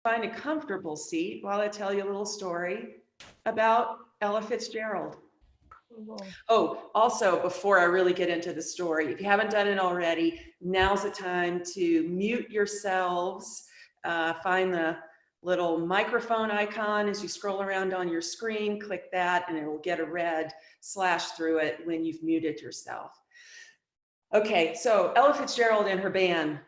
find a comfortable seat while I tell you a little story about Ella Fitzgerald. Oh, also, before I really get into the story, if you haven't done it already, now's the time to mute yourselves. Find the little microphone icon as you scroll around on your screen, click that, and it will get a red slash through it when you've muted yourself. Okay, so Ella Fitzgerald and her band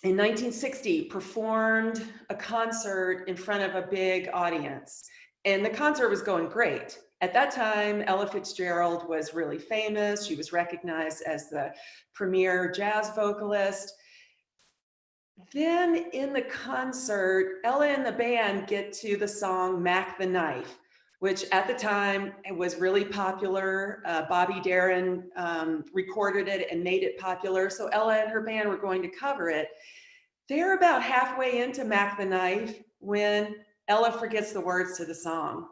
in 1960 performed a concert in front of a big audience, and the concert was going great. At that time, Ella Fitzgerald was really famous. She was recognized as the premier jazz vocalist. Then in the concert, Ella and the band get to the song Mac the Knife, which at the time was really popular. Bobby Darin recorded it and made it popular. So Ella and her band were going to cover it. They're about halfway into Mac the Knife when Ella forgets the words to the song.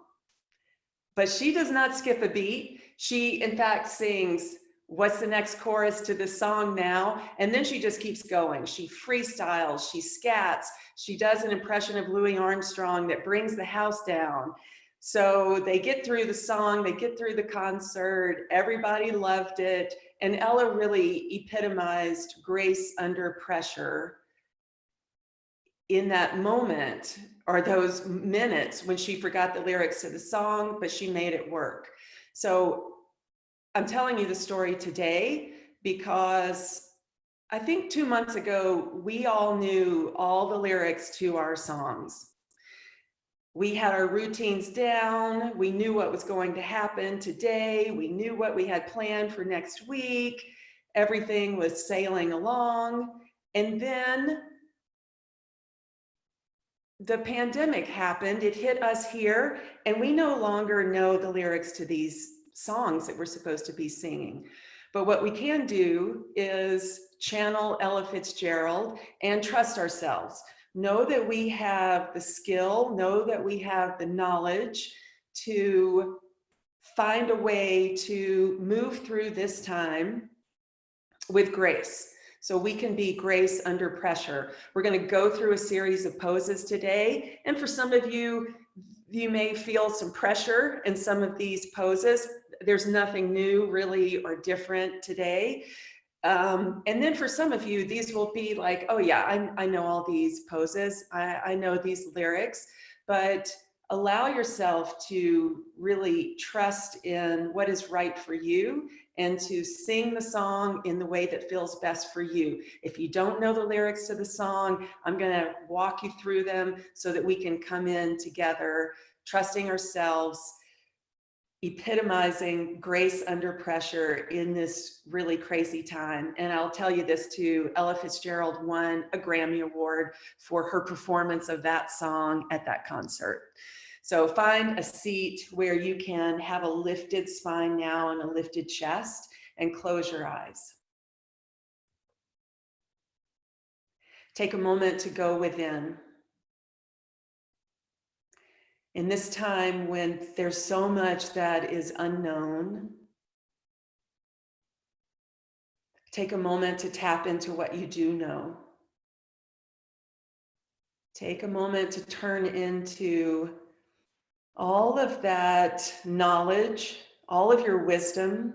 But she does not skip a beat. She, in fact, sings, "What's the next chorus to this song now?" And then she just keeps going. She freestyles, she scats, she does an impression of Louis Armstrong that brings the house down. So they get through the song, they get through the concert, everybody loved it. And Ella really epitomized grace under pressure in that moment, or those minutes when she forgot the lyrics to the song, but she made it work. So I'm telling you the story today because I think 2 months ago, we all knew all the lyrics to our songs. We had our routines down. We knew what was going to happen today. We knew what we had planned for next week. Everything was sailing along. And then the pandemic happened, it hit us here, and we no longer know the lyrics to these songs that we're supposed to be singing. But what we can do is channel Ella Fitzgerald and trust ourselves. Know that we have the skill, know that we have the knowledge to find a way to move through this time with grace. So we can be grace under pressure. We're going to go through a series of poses today. And for some of you, you may feel some pressure in some of these poses. There's nothing new really or different today. And then for some of you, these will be like, oh yeah, I know all these poses. I know these lyrics, but allow yourself to really trust in what is right for you and to sing the song in the way that feels best for you. If you don't know the lyrics to the song, I'm gonna walk you through them so that we can come in together, trusting ourselves, epitomizing grace under pressure in this really crazy time. And I'll tell you this too, Ella Fitzgerald won a Grammy Award for her performance of that song at that concert. So find a seat where you can have a lifted spine now and a lifted chest, and close your eyes. Take a moment to go within. In this time when there's so much that is unknown, take a moment to tap into what you do know. Take a moment to turn into all of that knowledge, all of your wisdom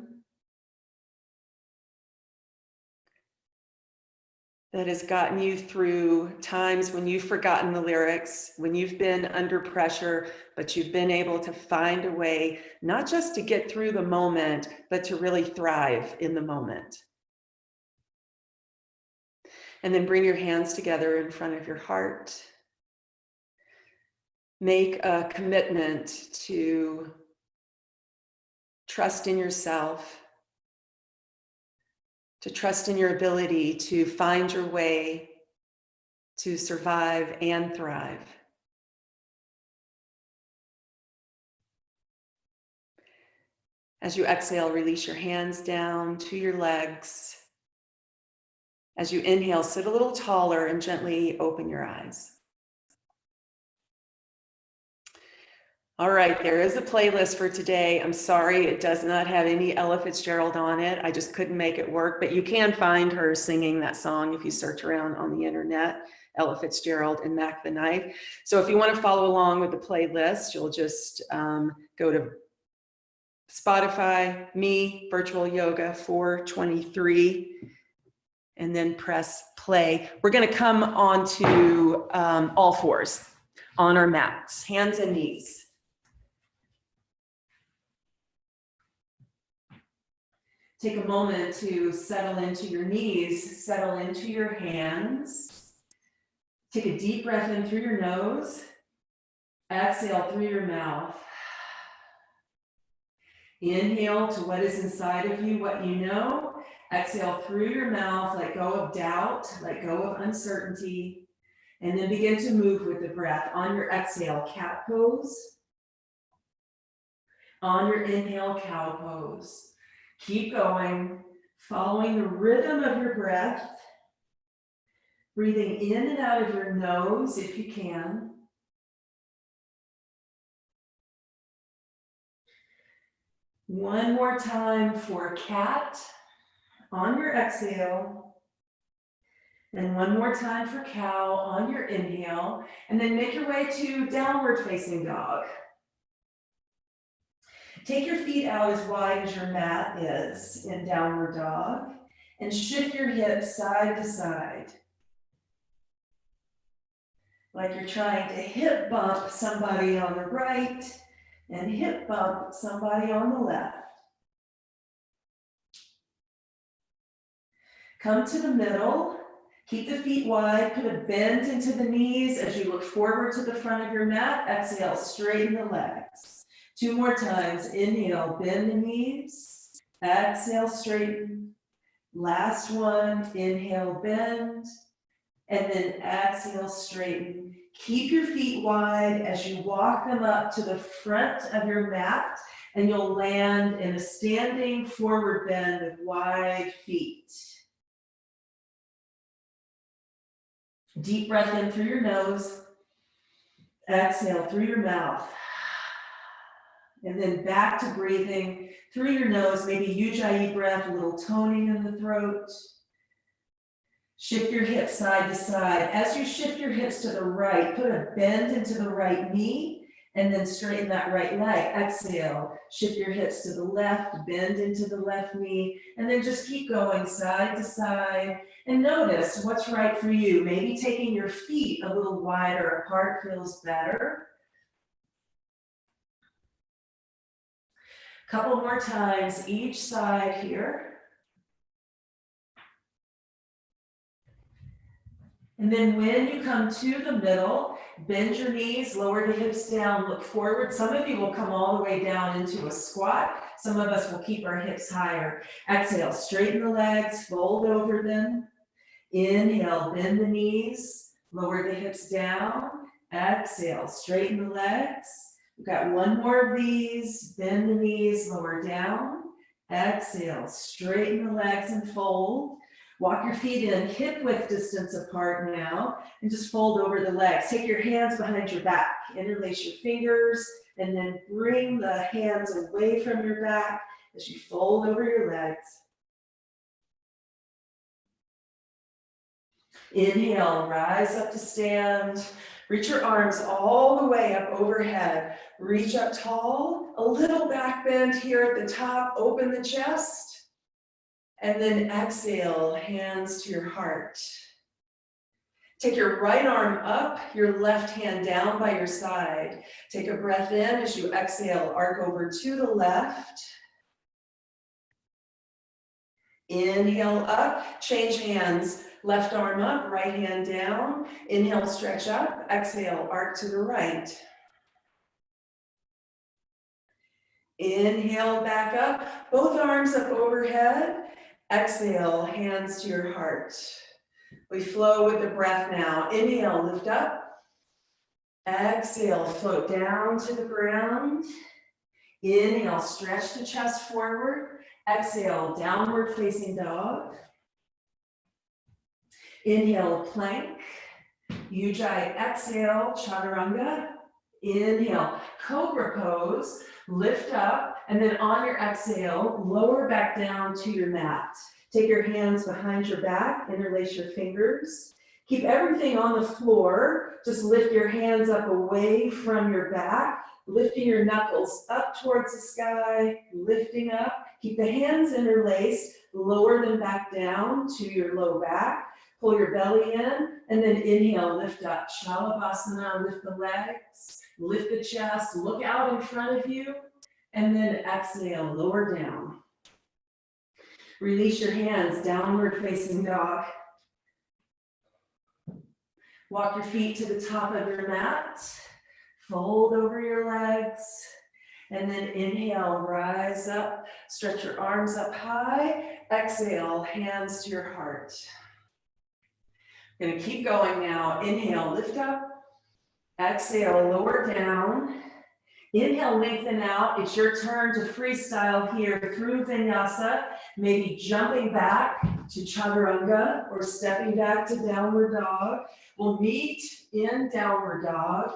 that has gotten you through times when you've forgotten the lyrics, when you've been under pressure, but you've been able to find a way, not just to get through the moment, but to really thrive in the moment. And then bring your hands together in front of your heart. Make a commitment to trust in yourself, to trust in your ability to find your way to survive and thrive. As you exhale, release your hands down to your legs. As you inhale, sit a little taller and gently open your eyes. All right, there is a playlist for today. I'm sorry, it does not have any Ella Fitzgerald on it. I just couldn't make it work, but you can find her singing that song if you search around on the internet. Ella Fitzgerald and Mac the Knife. So if you want to follow along with the playlist, you'll just go to Spotify, me, virtual yoga 423, and then press play. We're going to come on to all fours on our mats, hands and knees. Take a moment to settle into your knees, settle into your hands. Take a deep breath in through your nose. Exhale through your mouth. Inhale to what is inside of you, what you know. Exhale through your mouth, let go of doubt, let go of uncertainty, and then begin to move with the breath. On your exhale, cat pose. On your inhale, cow pose. Keep going, following the rhythm of your breath, breathing in and out of your nose if you can. One more time for cat on your exhale, and one more time for cow on your inhale, and then make your way to downward facing dog. Take your feet out as wide as your mat is in downward dog, and shift your hips side to side. Like you're trying to hip bump somebody on the right and hip bump somebody on the left. Come to the middle, keep the feet wide, put a bend into the knees as you look forward to the front of your mat. Exhale, straighten the legs. 2 more times, inhale, bend the knees. Exhale, straighten. Last one, inhale, bend. And then exhale, straighten. Keep your feet wide as you walk them up to the front of your mat, and you'll land in a standing forward bend with wide feet. Deep breath in through your nose. Exhale through your mouth. And then back to breathing through your nose, maybe Ujjayi breath, a little toning in the throat. Shift your hips side to side. As you shift your hips to the right, put a bend into the right knee, and then straighten that right leg. Exhale, shift your hips to the left, bend into the left knee, and then just keep going side to side. And notice what's right for you. Maybe taking your feet a little wider apart feels better. Couple more times each side here. And then when you come to the middle, bend your knees, lower the hips down, look forward. Some of you will come all the way down into a squat. Some of us will keep our hips higher. Exhale, straighten the legs, fold over them. Inhale, bend the knees, lower the hips down. Exhale, straighten the legs. We've got one more of these. Bend the knees, lower down. Exhale, straighten the legs and fold. Walk your feet in hip width distance apart now, and just fold over the legs. Take your hands behind your back, interlace your fingers, and then bring the hands away from your back as you fold over your legs. Inhale, rise up to stand. Reach your arms all the way up overhead. Reach up tall, a little back bend here at the top, open the chest. And then exhale, hands to your heart. Take your right arm up, your left hand down by your side. Take a breath in as you exhale, arc over to the left. Inhale up, change hands. Left arm up, right hand down. Inhale, stretch up. Exhale, arc to the right. Inhale, back up. Both arms up overhead. Exhale, hands to your heart. We flow with the breath now. Inhale, lift up. Exhale, float down to the ground. Inhale, stretch the chest forward. Exhale, downward facing dog. Inhale, plank. Ujjayi, exhale, chaturanga. Inhale, cobra pose, lift up, and then on your exhale, lower back down to your mat. Take your hands behind your back, interlace your fingers. Keep everything on the floor. Just lift your hands up away from your back, lifting your knuckles up towards the sky, lifting up. Keep the hands interlaced, lower them back down to your low back. Pull your belly in, and then inhale, lift up. Shavasana, lift the legs, lift the chest, look out in front of you, and then exhale, lower down. Release your hands, downward facing dog. Walk your feet to the top of your mat. Fold over your legs. And then inhale, rise up. Stretch your arms up high. Exhale, hands to your heart. We're going to keep going now. Inhale, lift up. Exhale, lower down. Inhale, lengthen out. It's your turn to freestyle here through vinyasa. Maybe jumping back to chaturanga or stepping back to downward dog. We'll meet in downward dog.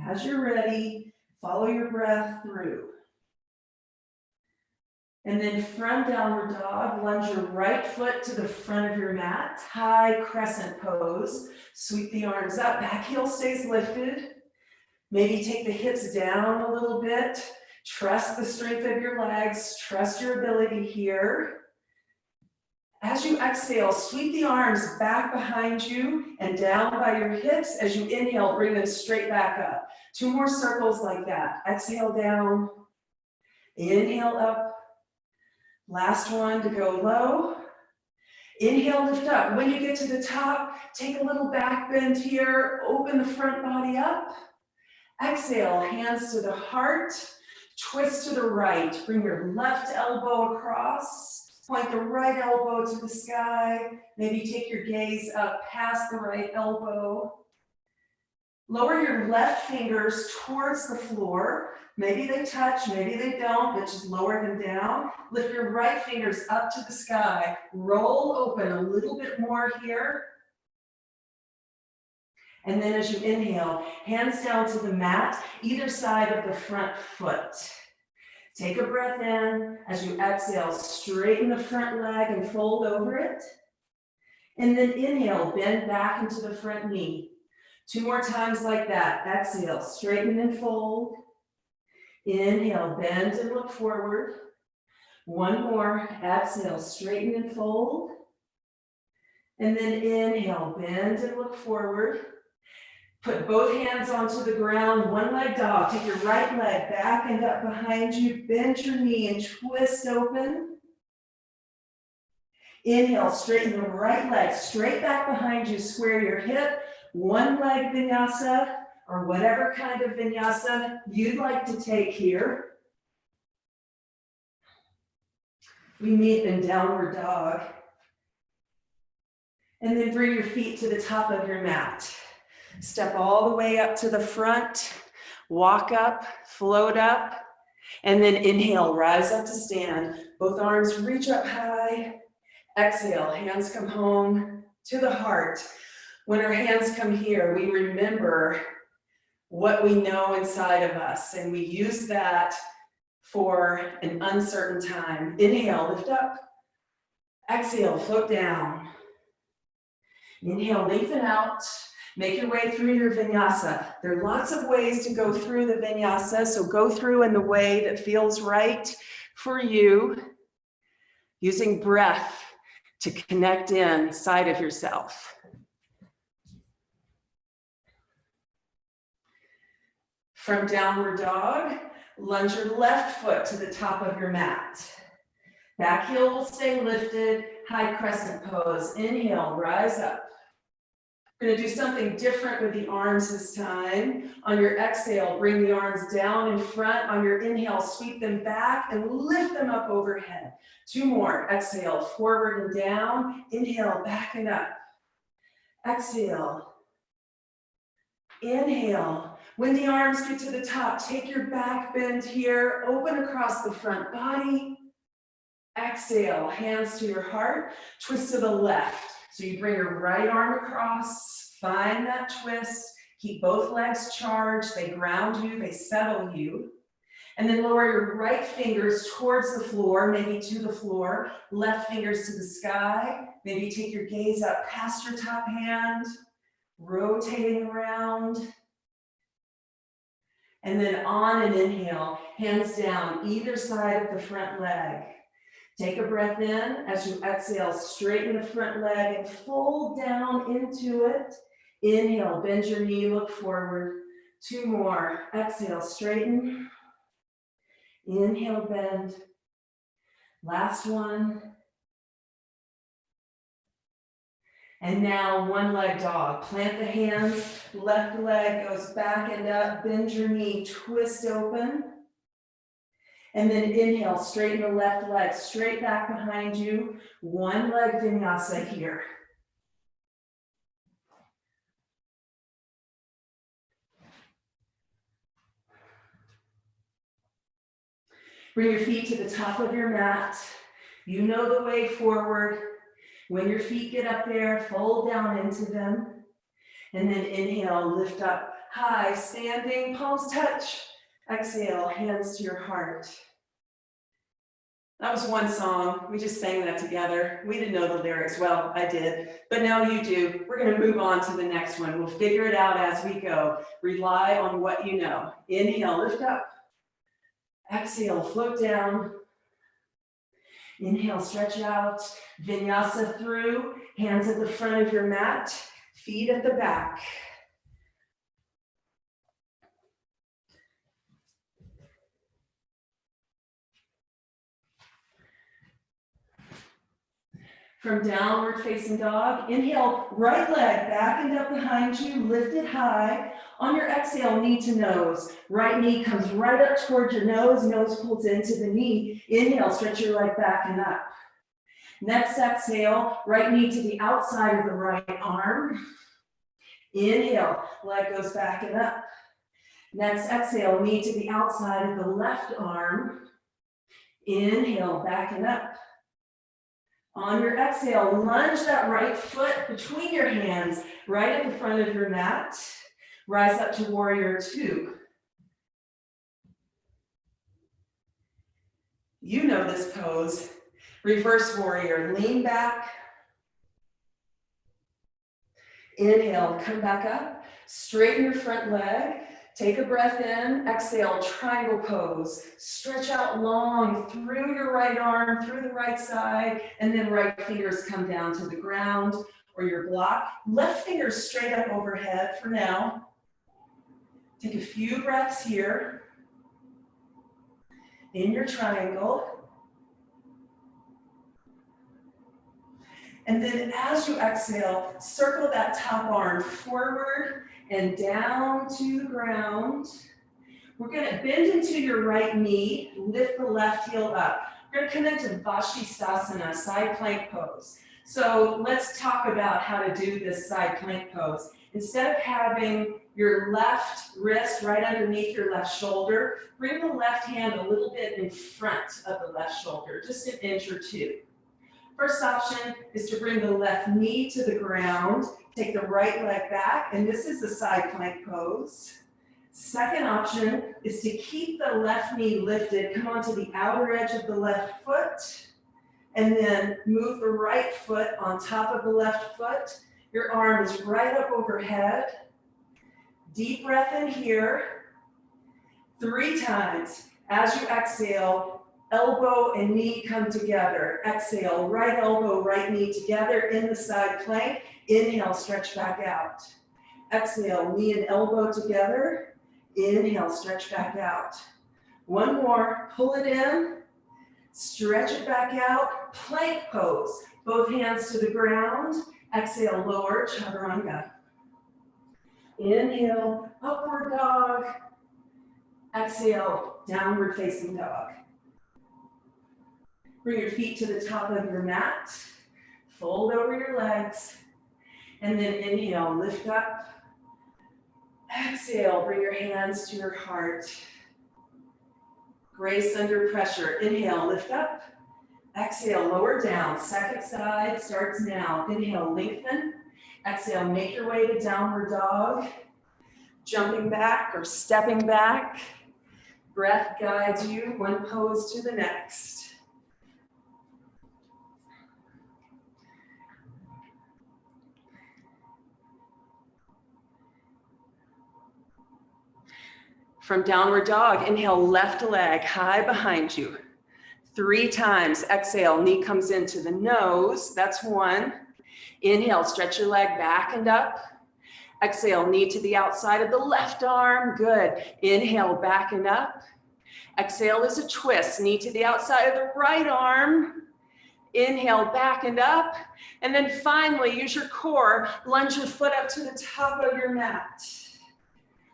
As you're ready, follow your breath through. And then from downward dog, lunge your right foot to the front of your mat. High crescent pose. Sweep the arms up. Back heel stays lifted. Maybe take the hips down a little bit. Trust the strength of your legs. Trust your ability here. As you exhale, sweep the arms back behind you and down by your hips. As you inhale, bring them straight back up. 2 more circles like that. Exhale down. Inhale up. Last one to go low. Inhale, lift up. When you get to the top, take a little back bend here. Open the front body up. Exhale, hands to the heart. Twist to the right. Bring your left elbow across. Point the right elbow to the sky. Maybe take your gaze up past the right elbow. Lower your left fingers towards the floor. Maybe they touch, maybe they don't, but just lower them down. Lift your right fingers up to the sky. Roll open a little bit more here. And then as you inhale, hands down to the mat, either side of the front foot. Take a breath in. As you exhale, straighten the front leg and fold over it. And then inhale, bend back into the front knee. 2 more times like that. Exhale, straighten and fold. Inhale, bend and look forward. 1 more. Exhale, straighten and fold. And then inhale, bend and look forward. Put both hands onto the ground, 1 leg dog. Take your right leg back and up behind you. Bend your knee and twist open. Inhale, straighten the right leg straight back behind you. Square your hip. 1 leg vinyasa, or whatever kind of vinyasa you'd like to take here. We meet in downward dog. And then bring your feet to the top of your mat. Step all the way up to the front, walk up, float up, and then inhale, rise up to stand. Both arms reach up high. Exhale, hands come home to the heart. When our hands come here, we remember what we know inside of us, and we use that for an uncertain time. Inhale, lift up. Exhale, float down. Inhale, lengthen out. Make your way through your vinyasa. There are lots of ways to go through the vinyasa, so go through in the way that feels right for you, using breath to connect inside of yourself. From downward dog, lunge your left foot to the top of your mat. Back heel will stay lifted, high crescent pose. Inhale, rise up. We're going to do something different with the arms this time. On your exhale, bring the arms down in front. On your inhale, sweep them back and lift them up overhead. 2 more. Exhale, forward and down. Inhale, back and up. Exhale. Inhale. When the arms get to the top, take your back bend here. Open across the front body. Exhale, hands to your heart. Twist to the left. So you bring your right arm across, find that twist, keep both legs charged, they ground you, they settle you. And then lower your right fingers towards the floor, maybe to the floor, left fingers to the sky. Maybe take your gaze up past your top hand. rotating around. And then on an inhale, hands down either side of the front leg. Take a breath in. As you exhale, straighten the front leg and fold down into it. Inhale, bend your knee, look forward. 2 more. Exhale, straighten. Inhale, bend. Last one. And now one leg dog. Plant the hands, left leg goes back and up, bend your knee, twist open. And then inhale, straighten the left leg straight back behind you. One leg vinyasa here. Bring your feet to the top of your mat. You know the way forward. When your feet get up there, fold down into them. And then inhale, lift up high, standing, palms touch. Exhale, hands to your heart. That was one song. We just sang that together. We didn't know the lyrics. Well, I did, but now you do. We're going to move on to the next one. We'll figure it out as we go. Rely on what you know. Inhale, lift up. Exhale, float down. Inhale, stretch out. Vinyasa through. Hands at the front of your mat. Feet at the back. From downward facing dog, inhale, right leg back and up behind you, lift it high. On your exhale, knee to nose. Right knee comes right up towards your nose, nose pulls into the knee. Inhale, stretch your leg back and up. Next exhale, right knee to the outside of the right arm. Inhale, leg goes back and up. Next exhale, knee to the outside of the left arm. Inhale, back and up. On your exhale, lunge that right foot between your hands, right at the front of your mat. Rise up to warrior 2. You know this pose. Reverse warrior, lean back. Inhale, come back up. Straighten your front leg. Take a breath in, exhale, triangle pose. Stretch out long through your right arm, through the right side, and then right fingers come down to the ground or your block. Left fingers straight up overhead for now. Take a few breaths here in your triangle. And then as you exhale, circle that top arm forward and down to the ground. We're going to bend into your right knee, lift the left heel up. We're going to come into Vashisthasana, side plank pose. So let's talk about how to do this side plank pose. Instead of having your left wrist right underneath your left shoulder, bring the left hand a little bit in front of the left shoulder, just an inch or 2. First option is to bring the left knee to the ground, take the right leg back, and this is the side plank pose. Second option is to keep the left knee lifted, come onto the outer edge of the left foot, and then move the right foot on top of the left foot. Your arm is right up overhead. Deep breath in here. 3 times. As you exhale, elbow and knee come together. Exhale, right elbow, right knee together in the side plank. Inhale, stretch back out. Exhale, knee and elbow together. Inhale, stretch back out. One more, pull it in, stretch it back out. Plank pose, both hands to the ground. Exhale, lower, chaturanga. Inhale, upward dog. Exhale, downward facing dog. Bring your feet to the top of your mat, fold over your legs, and then inhale, lift up. Exhale, bring your hands to your heart. Grace under pressure. Inhale, lift up. Exhale, lower down. Second side starts now. Inhale, lengthen. Exhale, make your way to downward dog. Jumping back or stepping back. Breath guides you one pose to the next. From downward dog, inhale, left leg high behind you. 3 times, exhale, knee comes into the nose, that's 1. Inhale, stretch your leg back and up. Exhale, knee to the outside of the left arm, good. Inhale, back and up. Exhale is a twist, knee to the outside of the right arm. Inhale, back and up. And then finally, use your core, lunge your foot up to the top of your mat.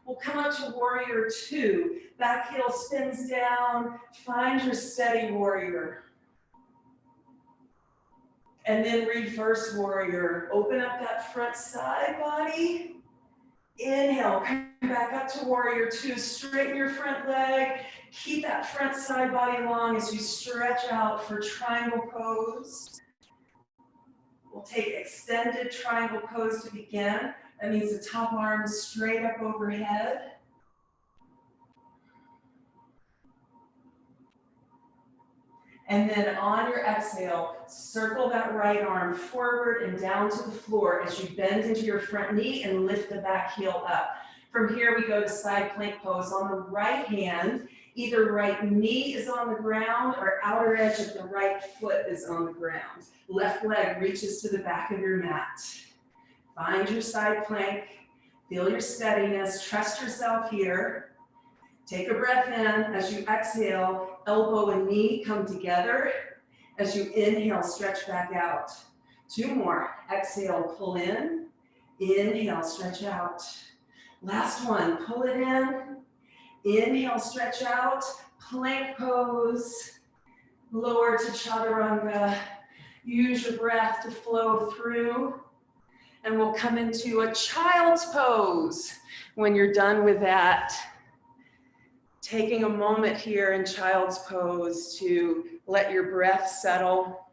We'll come up to warrior 2. Back heel spins down, find your steady warrior. And then reverse warrior. Open up that front side body. Inhale, come back up to warrior 2. Straighten your front leg. Keep that front side body long as you stretch out for triangle pose. We'll take extended triangle pose to begin. That means the top arm is straight up overhead. And then on your exhale, circle that right arm forward and down to the floor as you bend into your front knee and lift the back heel up. From here, we go to side plank pose. On the right hand, either right knee is on the ground or outer edge of the right foot is on the ground. Left leg reaches to the back of your mat. Find your side plank, feel your steadiness, trust yourself here. Take a breath in. As you exhale, elbow and knee come together. As you inhale, stretch back out. 2 more. Exhale, pull in. Inhale, stretch out. Last one, pull it in. Inhale, stretch out. Plank pose. Lower to chaturanga. Use your breath to flow through. And we'll come into a child's pose. When you're done with that, taking a moment here in child's pose to let your breath settle.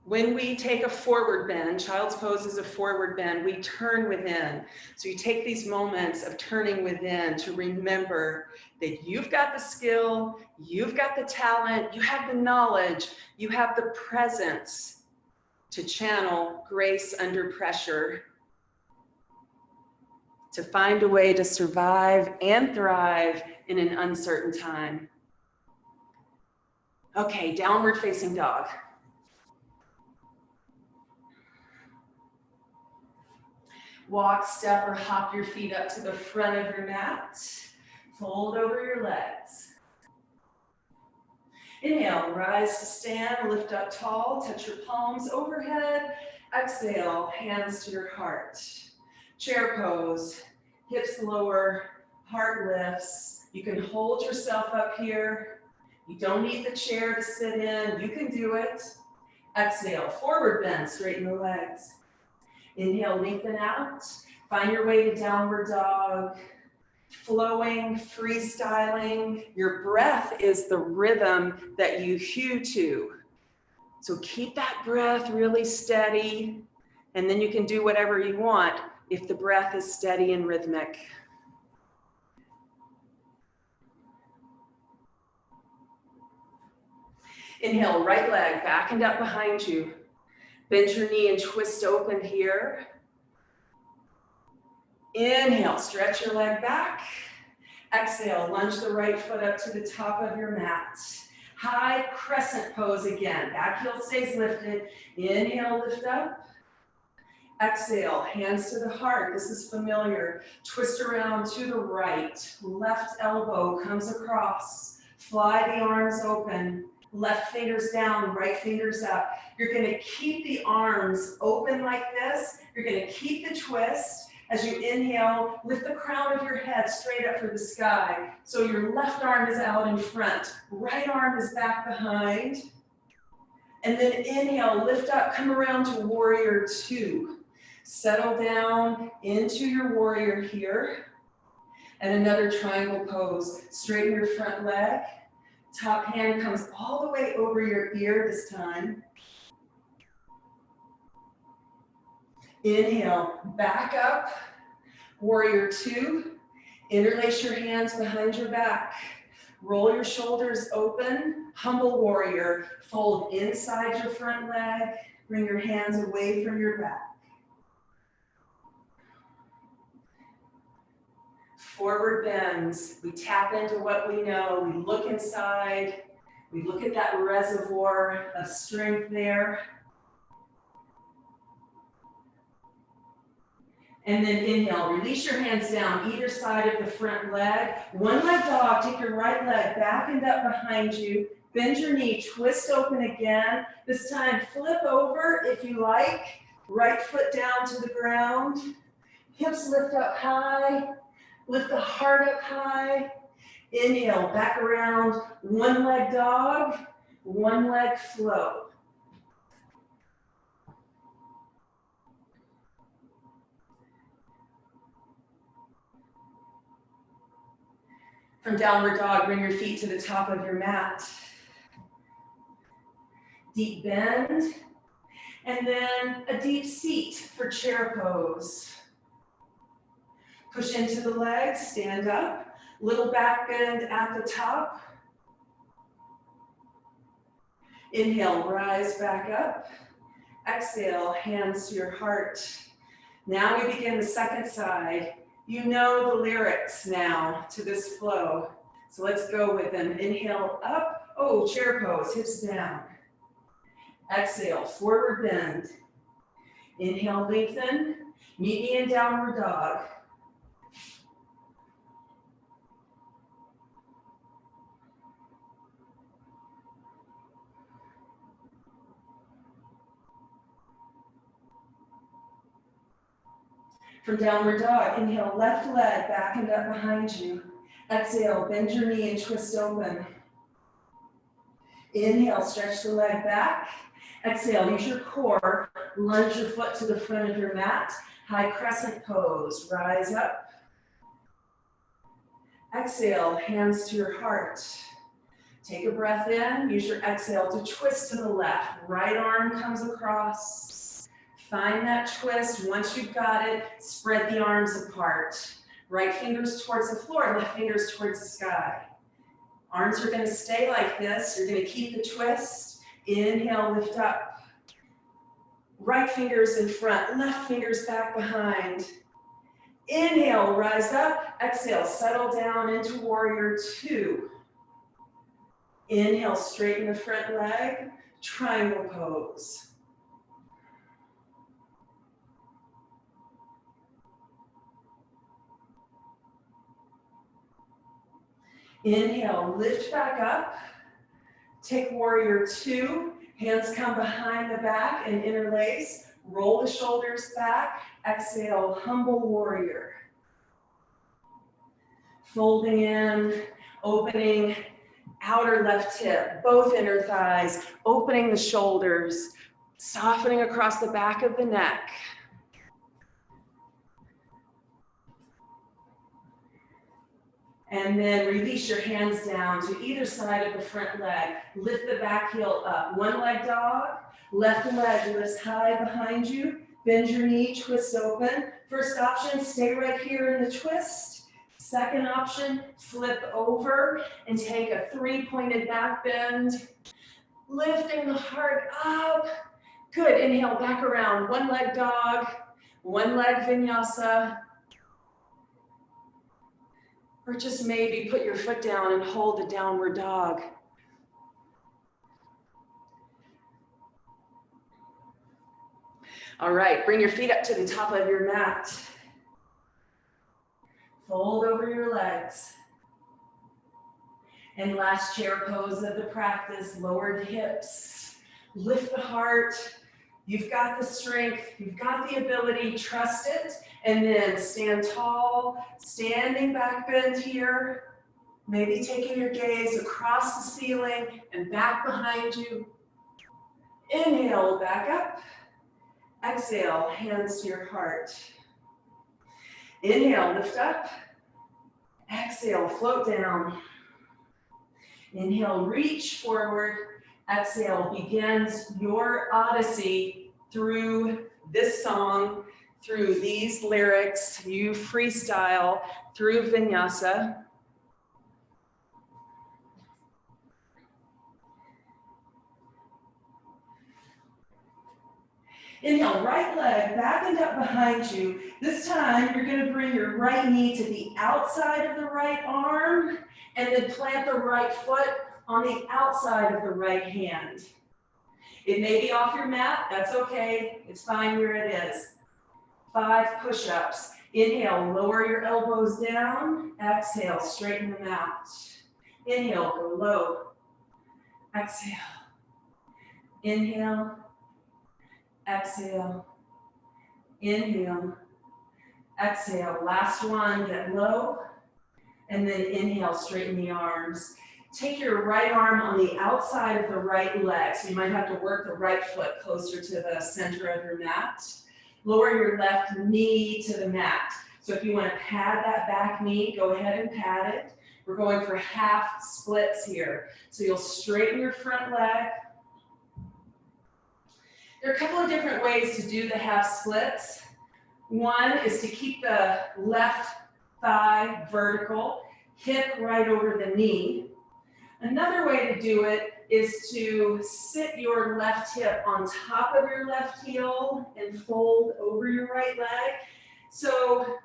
When we take a forward bend, child's pose is a forward bend, we turn within. So you take these moments of turning within to remember that you've got the skill, you've got the talent, you have the knowledge, you have the presence to channel grace under pressure, to find a way to survive and thrive in an uncertain time. Okay, downward facing dog. Walk, step, or hop your feet up to the front of your mat. Fold over your legs. Inhale, rise to stand, lift up tall, touch your palms overhead. Exhale, hands to your heart. Chair pose, hips lower, heart lifts. You can hold yourself up here. You don't need the chair to sit in, you can do it. Exhale, forward bend, straighten the legs. Inhale, lengthen out. Find your way to downward dog. Flowing, freestyling. Your breath is the rhythm that you hew to. So keep that breath really steady, and then you can do whatever you want if the breath is steady and rhythmic. Inhale, right leg back and up behind you. Bend your knee and twist open here. Inhale, stretch your leg back. Exhale, lunge the right foot up to the top of your mat. High crescent pose again. Back heel stays lifted. Inhale, lift up. Exhale, hands to the heart. This is familiar. Twist around to the right. Left elbow comes across. Fly the arms open. Left fingers down, right fingers up. You're going to keep the arms open like this. You're going to keep the twist. As you inhale, lift the crown of your head straight up for the sky. So your left arm is out in front. Right arm is back behind. And then inhale, lift up, come around to warrior 2. Settle down into your warrior here. And another triangle pose. Straighten your front leg. Top hand comes all the way over your ear this time. Inhale, back up. Warrior 2. Interlace your hands behind your back. Roll your shoulders open, humble warrior. Fold inside your front leg. Bring your hands away from your back. Forward bends. We tap into what we know. We look inside. We look at that reservoir of strength there. And then inhale, release your hands down either side of the front leg. One leg dog, take your right leg back and up behind you. Bend your knee, twist open again. This time flip over if you like. Right foot down to the ground. Hips lift up high. Lift the heart up high. Inhale, back around. One leg dog, one leg flow. From downward dog, bring your feet to the top of your mat. Deep bend, and then a deep seat for chair pose. Push into the legs, stand up. Little back bend at the top. Inhale, rise back up. Exhale, hands to your heart. Now we begin the second side. You know the lyrics now to this flow. So let's go with them. Inhale, up. Oh, chair pose, hips down. Exhale, forward bend. Inhale, lengthen. Meet me in downward dog. From downward dog, inhale, left leg back and up behind you. Exhale, bend your knee and twist open. Inhale, stretch the leg back. Exhale, use your core. Lunge your foot to the front of your mat. High crescent pose, rise up. Exhale, hands to your heart. Take a breath in, use your exhale to twist to the left. Right arm comes across. Find that twist. Once you've got it, spread the arms apart. Right fingers towards the floor, left fingers towards the sky. Arms are going to stay like this. You're going to keep the twist. Inhale, lift up. Right fingers in front, left fingers back behind. Inhale, rise up. Exhale, settle down into warrior two. Inhale, straighten the front leg, triangle pose. Inhale, lift back up. Take warrior two. Hands come behind the back and interlace. Roll the shoulders back. Exhale, humble warrior. Folding in, opening outer left hip, both inner thighs, opening the shoulders, softening across the back of the neck. And then release your hands down to either side of the front leg. Lift the back heel up. One leg dog, left leg lifts high behind you. Bend your knee, twist open. First option, stay right here in the twist. Second option, flip over and take a three-pointed back bend. Lifting the heart up. Good, inhale, back around. One leg dog, one leg vinyasa. Or just maybe put your foot down and hold the downward dog. All right, bring your feet up to the top of your mat. Fold over your legs. And last chair pose of the practice, lower the hips, lift the heart. You've got the strength, you've got the ability, trust it. And then stand tall, standing back bend here. Maybe taking your gaze across the ceiling and back behind you. Inhale, back up. Exhale, hands to your heart. Inhale, lift up. Exhale, float down. Inhale, reach forward. Exhale, begins your odyssey through this song, through these lyrics. You freestyle through vinyasa. Inhale, right leg back and up behind you. This time, you're going to bring your right knee to the outside of the right arm, and then plant the right foot on the outside of the right hand. It may be off your mat, that's okay. It's fine where it is. 5 push-ups. Inhale, lower your elbows down. Exhale, straighten them out. Inhale, go low. Exhale. Inhale. Exhale. Inhale. Exhale. Last one, get low. And then inhale, straighten the arms. Take your right arm on the outside of the right leg. So you might have to work the right foot closer to the center of your mat. Lower your left knee to the mat. So if you want to pad that back knee, go ahead and pad it. We're going for half splits here. So you'll straighten your front leg. There are a couple of different ways to do the half splits. One is to keep the left thigh vertical, hip right over the knee. Another way to do it is to sit your left hip on top of your left heel and fold over your right leg. So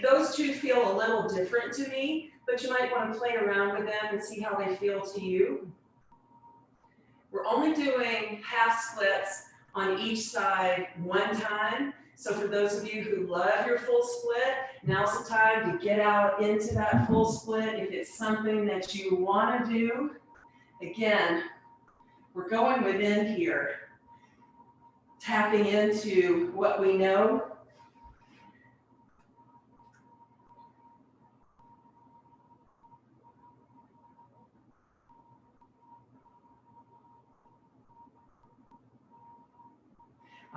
those two feel a little different to me, but you might want to play around with them and see how they feel to you. We're only doing half splits on each side one time. So for those of you who love your full split, now's the time to get out into that full split if it's something that you want to do. Again, we're going within here, tapping into what we know.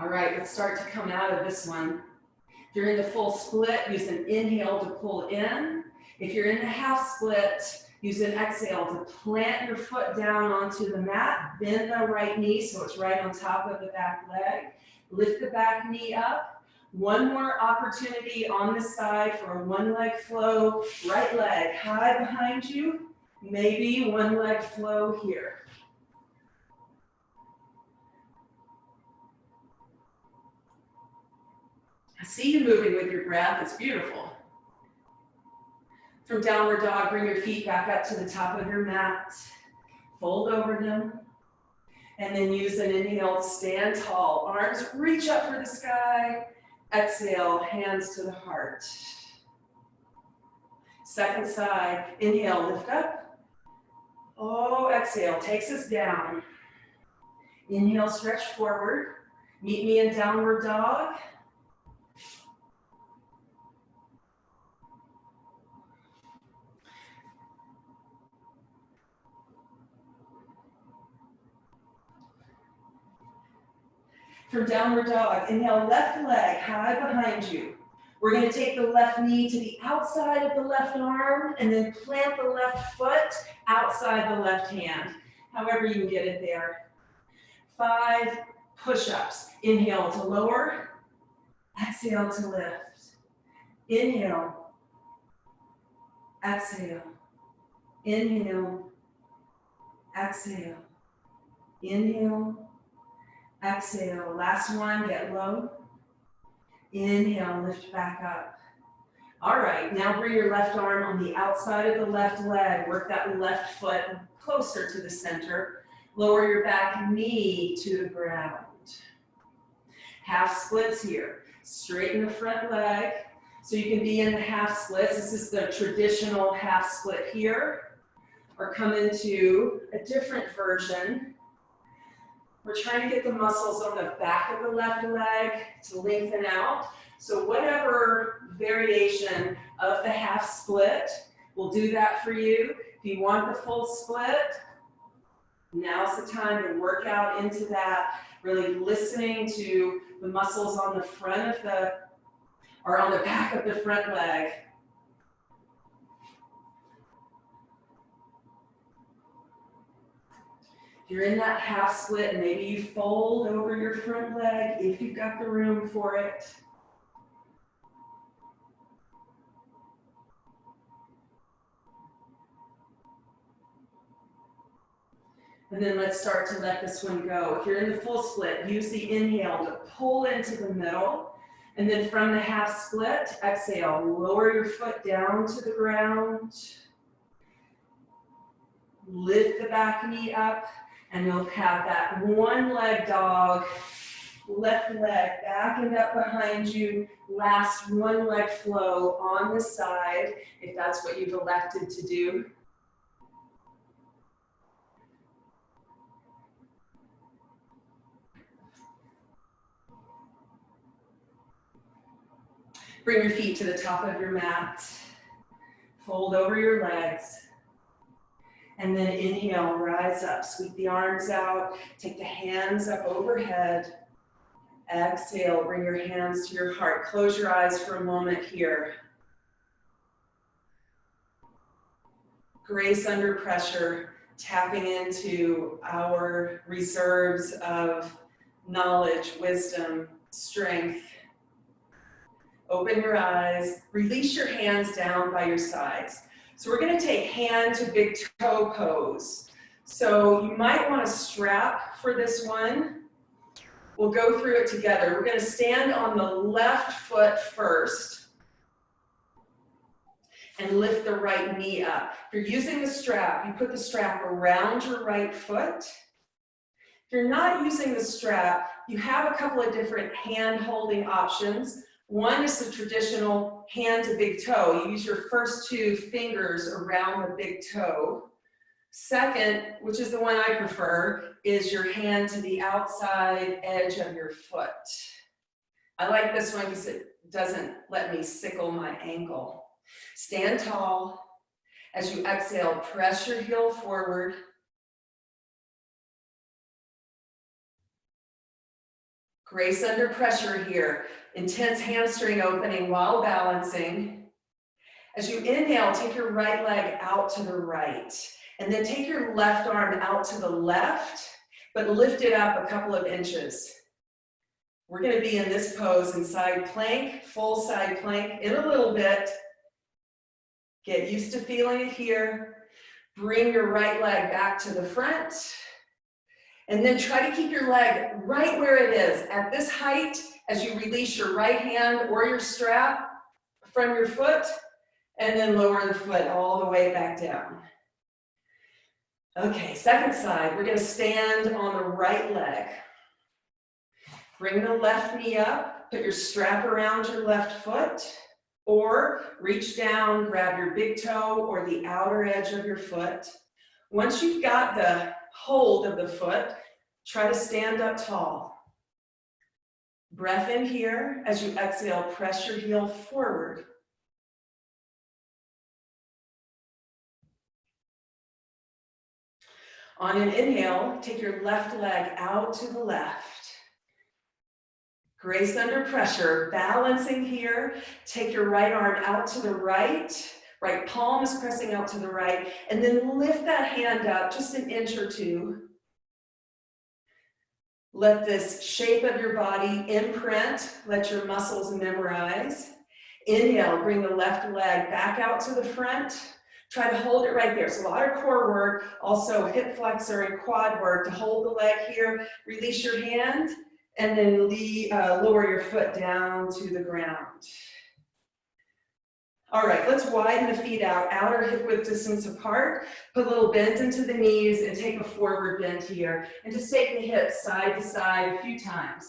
All right, let's start to come out of this one. If you're in the full split, use an inhale to pull in. If you're in the half split, use an exhale to plant your foot down onto the mat. Bend the right knee so it's right on top of the back leg. Lift the back knee up. One more opportunity on this side for a one leg flow. Right leg high behind you. Maybe one leg flow here. I see you moving with your breath. It's beautiful. From downward dog, bring your feet back up to the top of your mat. Fold over them. And then use an inhale to stand tall. Arms reach up for the sky. Exhale, hands to the heart. Second side, inhale, lift up. Oh, exhale, takes us down. Inhale, stretch forward. Meet me in downward dog. From downward dog, inhale, left leg high behind you. We're going to take the left knee to the outside of the left arm and then plant the left foot outside the left hand, however you can get it there. 5 push-ups. Inhale to lower, exhale to lift. Inhale, exhale, inhale, exhale, inhale, exhale. Last one, get low. Inhale, lift back up. All right, now bring your left arm on the outside of the left leg. Work that left foot closer to the center. Lower your back knee to the ground. Half splits here. Straighten the front leg so you can be in the half splits. This is the traditional half split here. Or come into a different version. We're trying to get the muscles on the back of the left leg to lengthen out. So whatever variation of the half split, we'll do that for you. If you want the full split, now's the time to work out into that, really listening to the muscles on the front of the, or on the back of the front leg. You're in that half split, maybe you fold over your front leg if you've got the room for it. And then let's start to let this one go. If you're in the full split, use the inhale to pull into the middle. And then from the half split, exhale, lower your foot down to the ground. Lift the back knee up, and you'll have that one leg dog. Left leg back and up behind you. Last one leg flow on the side, if that's what you've elected to do. Bring your feet to the top of your mat. Fold over your legs. And then inhale, rise up. Sweep the arms out. Take the hands up overhead. Exhale, bring your hands to your heart. Close your eyes for a moment here. Grace under pressure, tapping into our reserves of knowledge, wisdom, strength. Open your eyes, release your hands down by your sides. So we're going to take hand to big toe pose. So you might want to strap for this one. We'll go through it together. We're going to stand on the left foot first and lift the right knee up. If you're using the strap, you put the strap around your right foot. If you're not using the strap, you have a couple of different hand holding options. One is the traditional hand to big toe. You use your first two fingers around the big toe. Second, which is the one I prefer, is your hand to the outside edge of your foot. I like this one because it doesn't let me sickle my ankle. Stand tall. As you exhale, press your heel forward. Grace under pressure here. Intense hamstring opening while balancing. As you inhale, take your right leg out to the right. And then take your left arm out to the left, but lift it up a couple of inches. We're going to be in this pose in side plank, full side plank in a little bit. Get used to feeling it here. Bring your right leg back to the front. And then try to keep your leg right where it is, at this height, as you release your right hand or your strap from your foot, and then lower the foot all the way back down. Okay, second side, we're going to stand on the right leg. Bring the left knee up, put your strap around your left foot, or reach down, grab your big toe or the outer edge of your foot. Once you've got the hold of the foot, try to stand up tall. Breath in here. As you exhale, press your heel forward. On an inhale, take your left leg out to the left. Grace under pressure, balancing here. Take your right arm out to the right. Right palm is pressing out to the right. And then lift that hand up just an inch or two. Let this shape of your body imprint. Let your muscles memorize. Inhale, bring the left leg back out to the front. Try to hold it right there. So a lot of core work, also hip flexor and quad work to hold the leg here. Release your hand and then lower your foot down to the ground. All right, let's widen the feet out, outer hip width distance apart. Put a little bend into the knees and take a forward bend here. And just take the hips side to side a few times.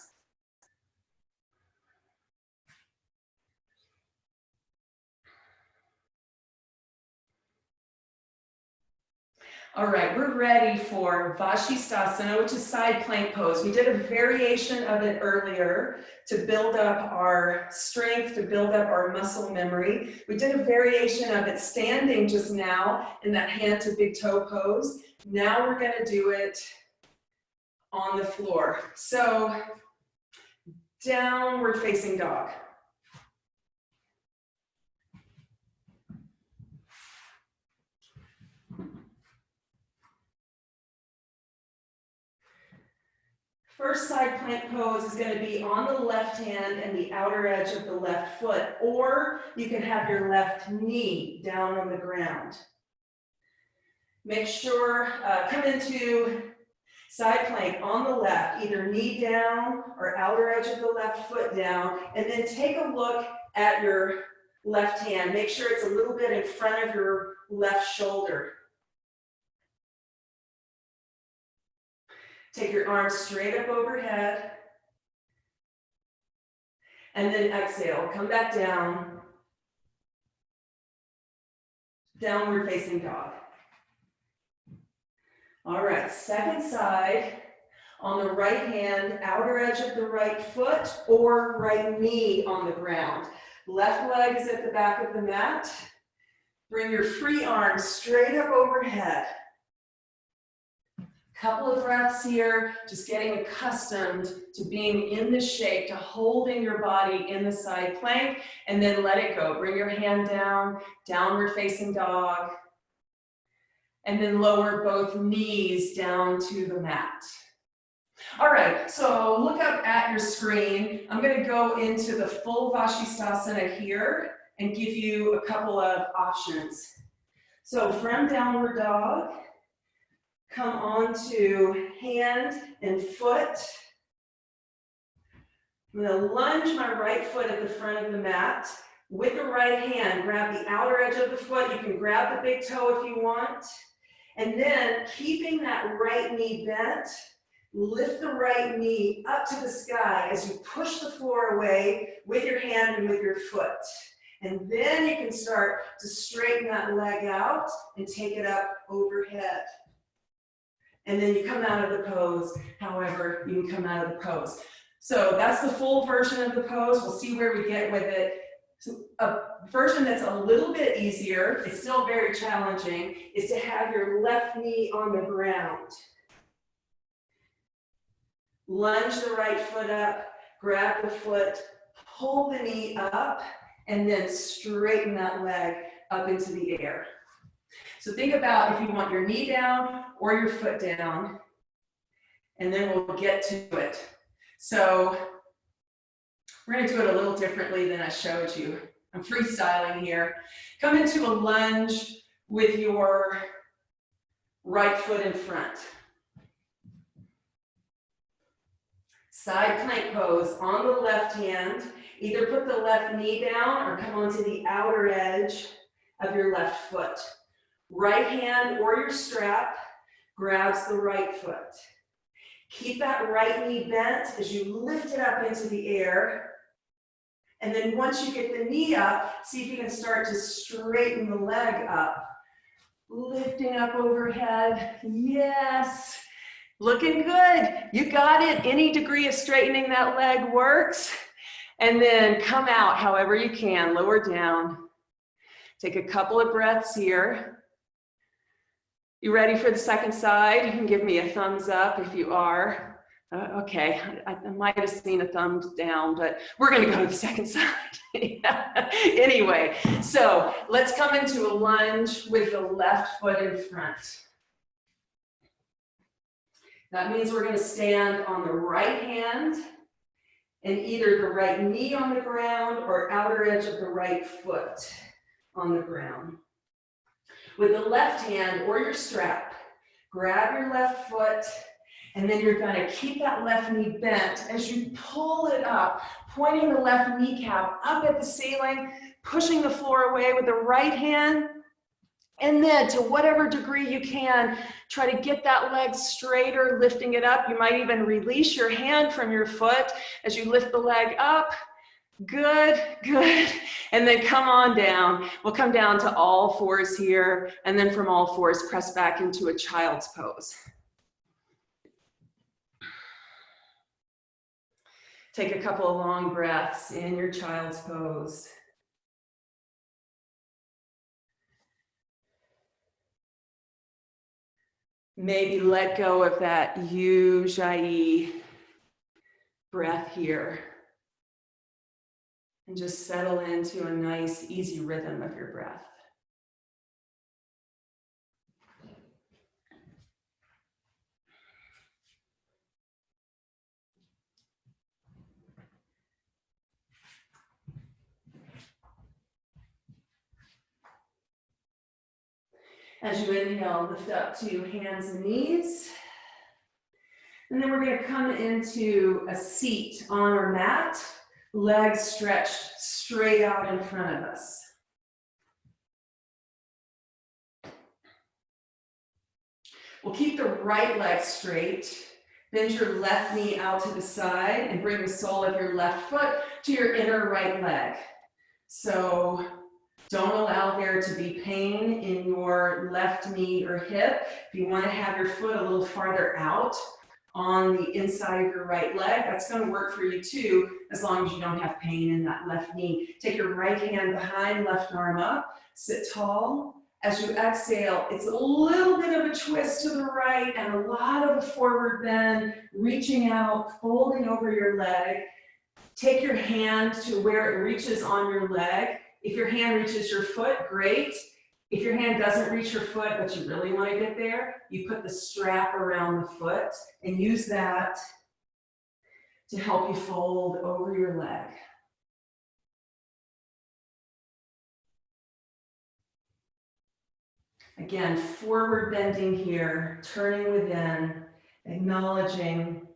All right, we're ready for Vashisthasana, which is side plank pose. We did a variation of it earlier to build up our strength, to build up our muscle memory. We did a variation of it standing just now in that hand to big toe pose. Now we're going to do it on the floor. So downward facing dog. First side plank pose is going to be on the left hand and the outer edge of the left foot, or you can have your left knee down on the ground. Make sure, come into Side plank on the left, either knee down or outer edge of the left foot down, and then take a look at your left hand. Make sure it's a little bit in front of your left shoulder. Take your arms straight up overhead. And then exhale, come back down. Downward facing dog. All right, second side. On the right hand, outer edge of the right foot or right knee on the ground. Left leg is at the back of the mat. Bring your free arms straight up overhead. Couple of breaths here, just getting accustomed to being in the shape, to holding your body in the side plank, and then let it go. Bring your hand down, downward facing dog, and then lower both knees down to the mat. All right, so look up at your screen. I'm going to go into the full Vashisthasana here and give you a couple of options. So from downward dog, come onto hand and foot. I'm going to lunge my right foot at the front of the mat. With the right hand, grab the outer edge of the foot. You can grab the big toe if you want. And then keeping that right knee bent, lift the right knee up to the sky as you push the floor away with your hand and with your foot. And then you can start to straighten that leg out and take it up overhead. And then you come out of the pose, however you can come out of the pose. So that's the full version of the pose. We'll see where we get with it. So a version that's a little bit easier, it's still very challenging, is to have your left knee on the ground. Lunge the right foot up, grab the foot, pull the knee up, and then straighten that leg up into the air. So think about if you want your knee down or your foot down, and then we'll get to it. So we're going to do it a little differently than I showed you. I'm freestyling here. Come into a lunge with your right foot in front. Side plank pose on the left hand. Either put the left knee down or come onto the outer edge of your left foot. Right hand or your strap grabs the right foot. Keep that right knee bent as you lift it up into the air. And then once you get the knee up, see if you can start to straighten the leg up. Lifting up overhead. Yes. Looking good. You got it. Any degree of straightening that leg works. And then come out however you can. Lower down. Take a couple of breaths here. You ready for the second side? You can give me a thumbs up if you are. Okay, I might have seen a thumbs down, but we're going to go to the second side. Anyway, so let's come into a lunge with the left foot in front. That means we're going to stand on the right hand and either the right knee on the ground or outer edge of the right foot on the ground. With the left hand or your strap, grab your left foot, and then you're going to keep that left knee bent as you pull it up, pointing the left kneecap up at the ceiling, pushing the floor away with the right hand, and then to whatever degree you can, try to get that leg straighter, lifting it up. You might even release your hand from your foot as you lift the leg up. Good, good. And then come on down. We'll come down to all fours here, and then from all fours, press back into a child's pose. Take a couple of long breaths in your child's pose. Maybe let go of that Ujjayi breath here. And just settle into a nice, easy rhythm of your breath. As you inhale, lift up to hands and knees. And then we're going to come into a seat on our mat, legs stretched straight out in front of us. We'll keep the right leg straight. Bend your left knee out to the side and bring the sole of your left foot to your inner right leg. So don't allow there to be pain in your left knee or hip. If you want to have your foot a little farther out on the inside of your right leg, that's going to work for you too, as long as you don't have pain in that left knee. Take your right hand behind, left arm up, sit tall. As you exhale, it's a little bit of a twist to the right and a lot of a forward bend, reaching out, folding over your leg. Take your hand to where it reaches on your leg. If your hand reaches your foot, great. If your hand doesn't reach your foot, but you really want to get there, you put the strap around the foot and use that to help you fold over your leg. Again, forward bending here, turning within, acknowledging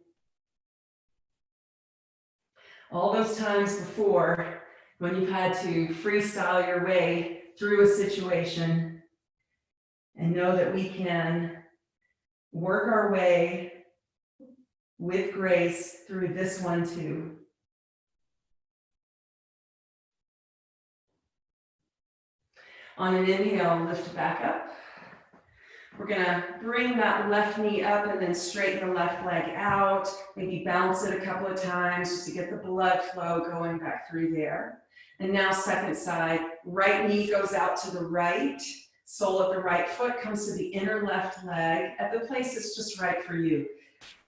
all those times before when you've had to freestyle your way through a situation, and know that we can work our way with grace through this one too. On an inhale, lift back up. We're gonna bring that left knee up and then straighten the left leg out. Maybe bounce it a couple of times just to get the blood flow going back through there. And now second side, right knee goes out to the right. Sole of the right foot comes to the inner left leg at the place that's just right for you.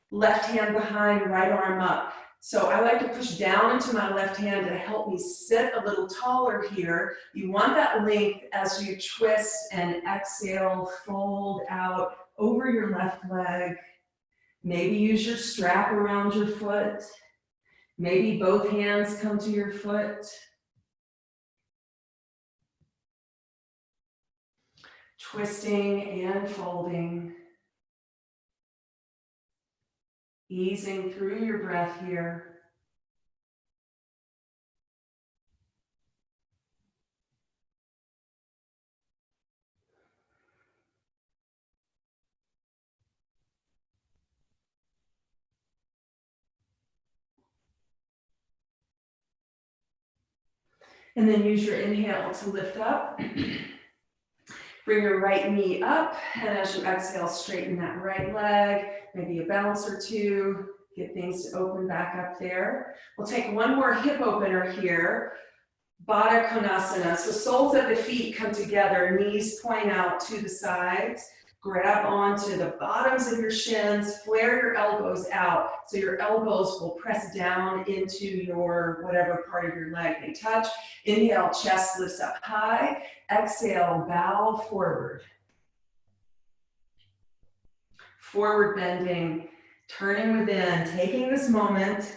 Left hand behind, right arm up. So I like to push down into my left hand to help me sit a little taller here. You want that length as you twist and exhale, fold out over your left leg. Maybe use your strap around your foot. Maybe both hands come to your foot. Twisting and folding. Easing through your breath here. And then use your inhale to lift up. Bring your right knee up, and as you exhale, straighten that right leg, maybe a bounce or two, get things to open back up there. We'll take one more hip opener here, Baddha Konasana. So soles of the feet come together, knees point out to the sides. Grab onto the bottoms of your shins, flare your elbows out, so your elbows will press down into your whatever part of your leg they touch. Inhale, chest lifts up high. Exhale, bow forward. Forward bending, turning within, taking this moment.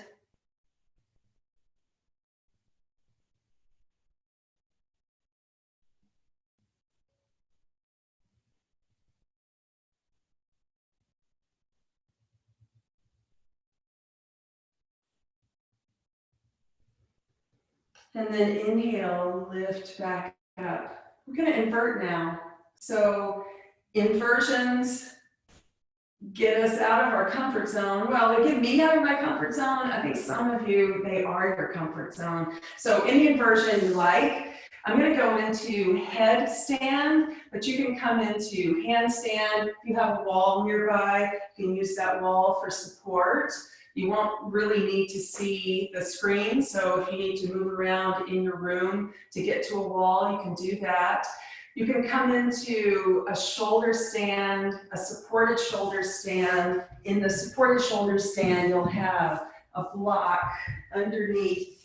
And then inhale, lift back up. We're going to invert now. So inversions get us out of our comfort zone. Well, they get me out of my comfort zone. I think some of you, they are your comfort zone. So any inversion you like, I'm going to go into headstand, but you can come into handstand. If you have a wall nearby, you can use that wall for support. You won't really need to see the screen, so if you need to move around in your room to get to a wall, you can do that. You can come into a shoulder stand, a supported shoulder stand. In the supported shoulder stand, you'll have a block underneath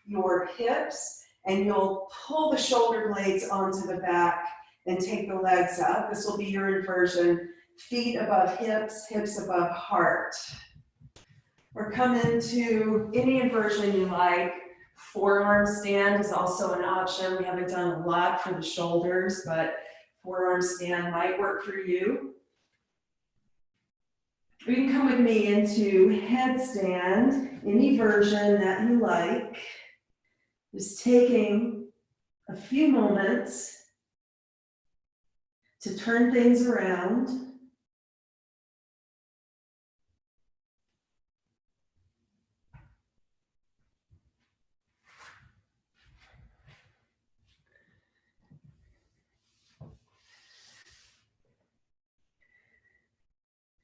your hips, and you'll pull the shoulder blades onto the back and take the legs up. This will be your inversion. Feet above hips, hips above heart. Or come into any inversion you like. Forearm stand is also an option. We haven't done a lot for the shoulders, but forearm stand might work for you. You can come with me into headstand, any version that you like. Just taking a few moments to turn things around.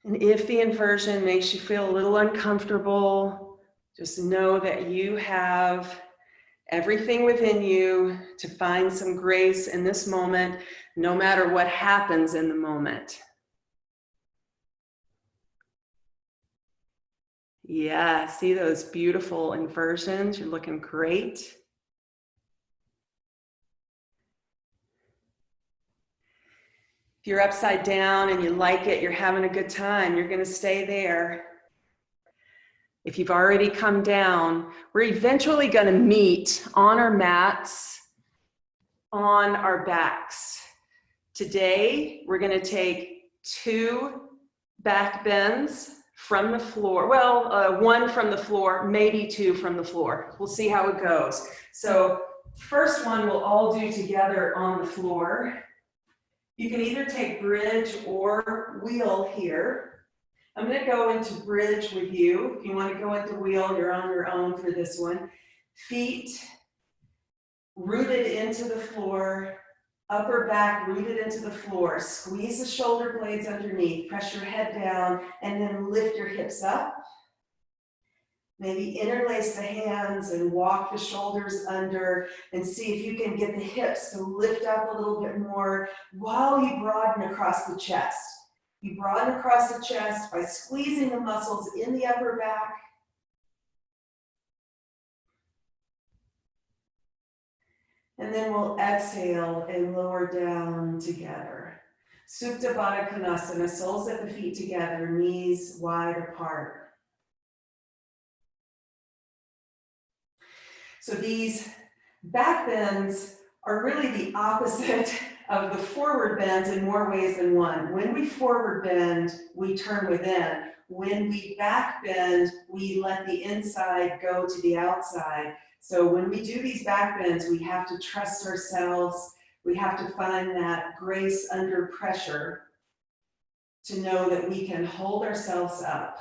And if the inversion makes you feel a little uncomfortable, just know that you have everything within you to find some grace in this moment, no matter what happens in the moment. Yeah, see those beautiful inversions? You're looking great. If you're upside down and you like it, you're having a good time, you're going to stay there. If you've already come down, we're eventually going to meet on our mats, on our backs. Today, we're going to take 2 back bends from the floor. Well, 1 from the floor, maybe 2 from the floor. We'll see how it goes. So first one we'll all do together on the floor. You can either take bridge or wheel here. I'm going to go into bridge with you. If you want to go into wheel, you're on your own for this one. Feet rooted into the floor, upper back rooted into the floor. Squeeze the shoulder blades underneath, press your head down, and then lift your hips up. Maybe interlace the hands and walk the shoulders under and see if you can get the hips to lift up a little bit more while you broaden across the chest. You broaden across the chest by squeezing the muscles in the upper back. And then we'll exhale and lower down together. Supta Baddha Konasana, soles at the feet together, knees wide apart. So these back bends are really the opposite of the forward bends in more ways than one. When we forward bend, we turn within. When we back bend, we let the inside go to the outside. So when we do these back bends, we have to trust ourselves. We have to find that grace under pressure to know that we can hold ourselves up.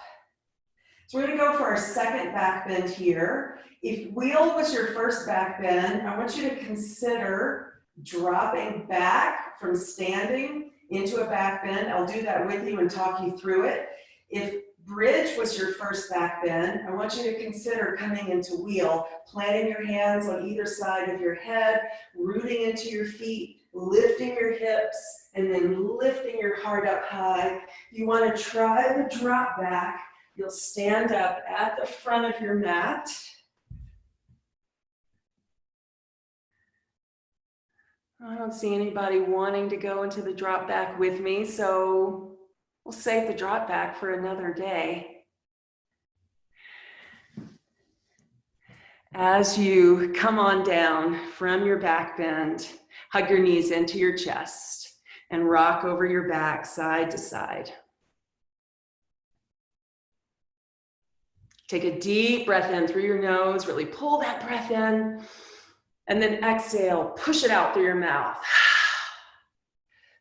So we're going to go for our second back bend here. If wheel was your first back bend, I want you to consider dropping back from standing into a back bend. I'll do that with you and talk you through it. If bridge was your first back bend, I want you to consider coming into wheel, planting your hands on either side of your head, rooting into your feet, lifting your hips, and then lifting your heart up high. You want to try the drop back. You'll stand up at the front of your mat. I don't see anybody wanting to go into the drop back with me, so we'll save the drop back for another day. As you come on down from your back bend, hug your knees into your chest and rock over your back side to side. Take a deep breath in through your nose, really pull that breath in, and then exhale, push it out through your mouth.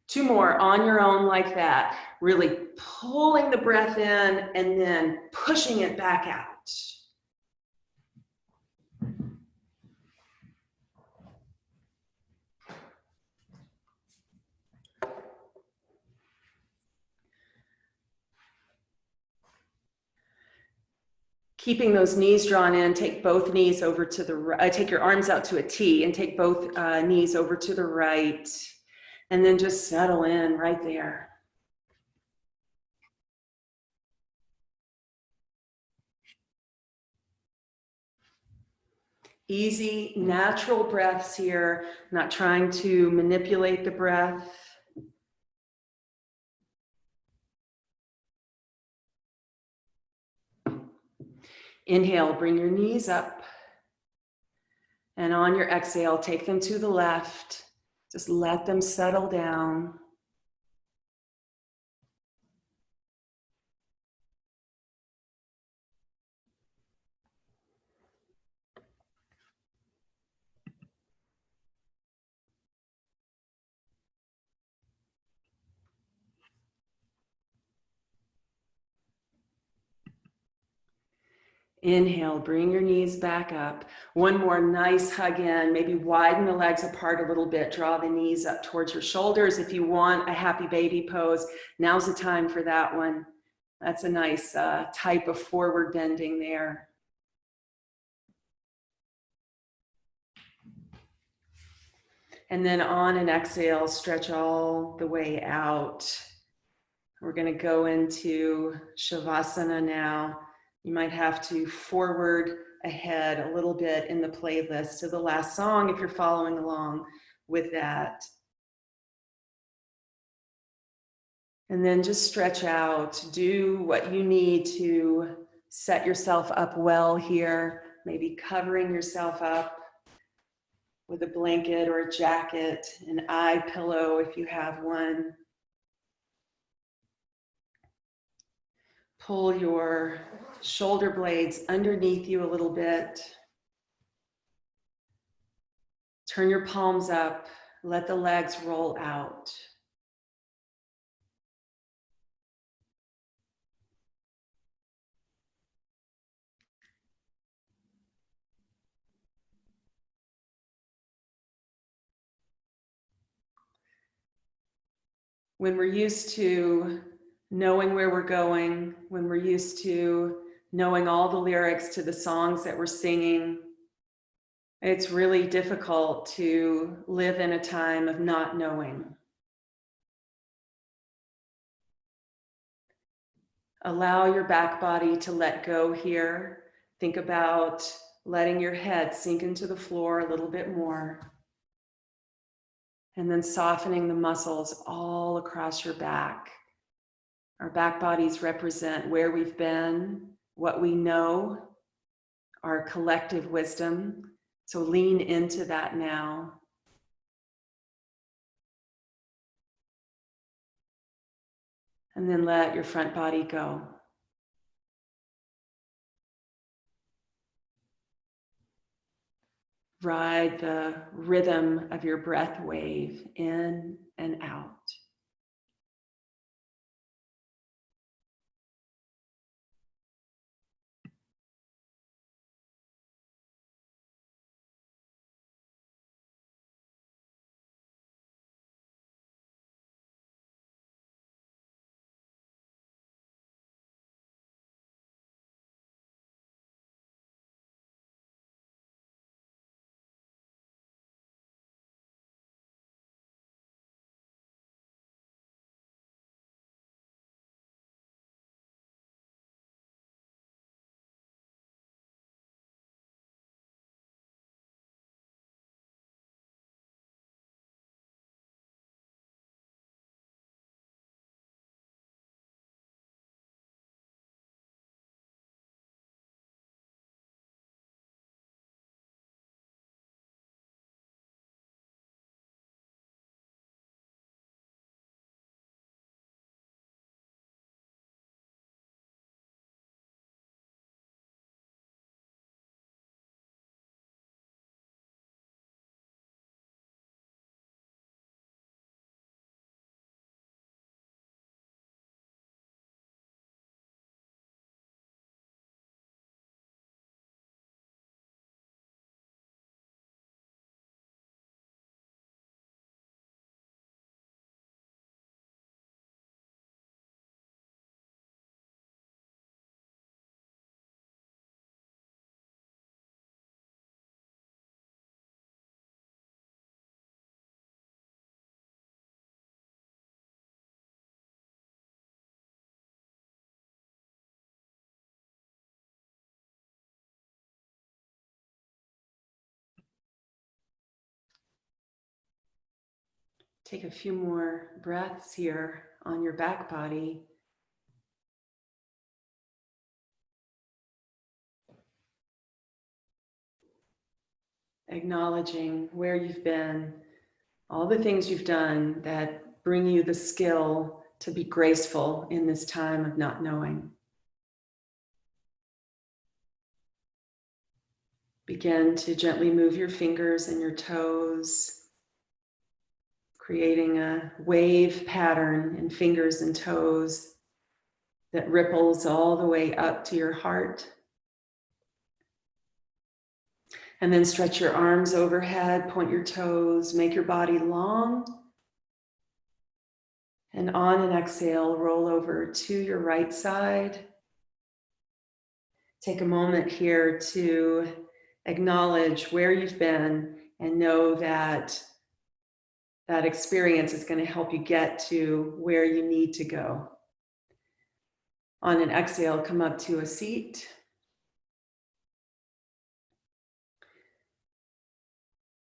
2 more on your own like that, really pulling the breath in and then pushing it back out. Keeping those knees drawn in, take both knees over to the right, take your arms out to a T and take both knees over to the right, and then just settle in right there. Easy, natural breaths here, not trying to manipulate the breath. Inhale, bring your knees up. And on your exhale, take them to the left. Just let them settle down. Inhale, bring your knees back up. One more nice hug in. Maybe widen the legs apart a little bit. Draw the knees up towards your shoulders. If you want a happy baby pose, now's the time for that one. That's a nice type of forward bending there. And then on an exhale, stretch all the way out. We're going to go into Shavasana now. You might have to forward ahead a little bit in the playlist to the last song if you're following along with that. And then just stretch out. Do what you need to set yourself up well here. Maybe covering yourself up with a blanket or a jacket, an eye pillow if you have one. Pull your shoulder blades underneath you a little bit. Turn your palms up. Let the legs roll out. When we're used to knowing where we're going, when we're used to knowing all the lyrics to the songs that we're singing, it's really difficult to live in a time of not knowing. Allow your back body to let go here. Think about letting your head sink into the floor a little bit more. And then softening the muscles all across your back. Our back bodies represent where we've been, what we know, our collective wisdom. So lean into that now. And then let your front body go. Ride the rhythm of your breath wave in and out. Take a few more breaths here on your back body. Acknowledging where you've been, all the things you've done that bring you the skill to be graceful in this time of not knowing. Begin to gently move your fingers and your toes, creating a wave pattern in fingers and toes that ripples all the way up to your heart. And then stretch your arms overhead, point your toes, make your body long. And on an exhale, roll over to your right side. Take a moment here to acknowledge where you've been and know that that experience is going to help you get to where you need to go. On an exhale, come up to a seat.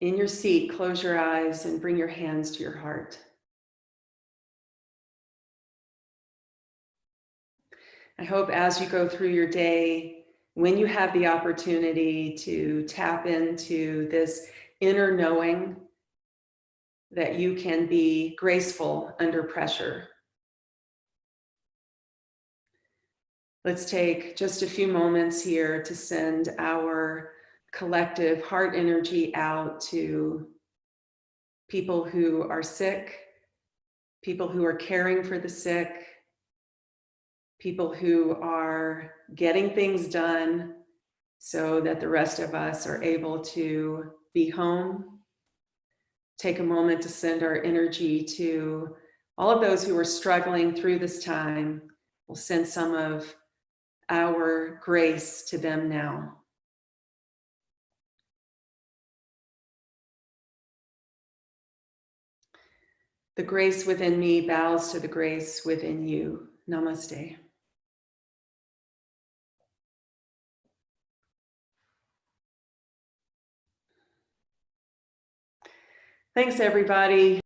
In your seat, close your eyes and bring your hands to your heart. I hope as you go through your day, when you have the opportunity to tap into this inner knowing that you can be graceful under pressure. Let's take just a few moments here to send our collective heart energy out to people who are sick, people who are caring for the sick, people who are getting things done so that the rest of us are able to be home. Take a moment to send our energy to all of those who are struggling through this time. We'll send some of our grace to them now. The grace within me bows to the grace within you. Namaste. Thanks, everybody.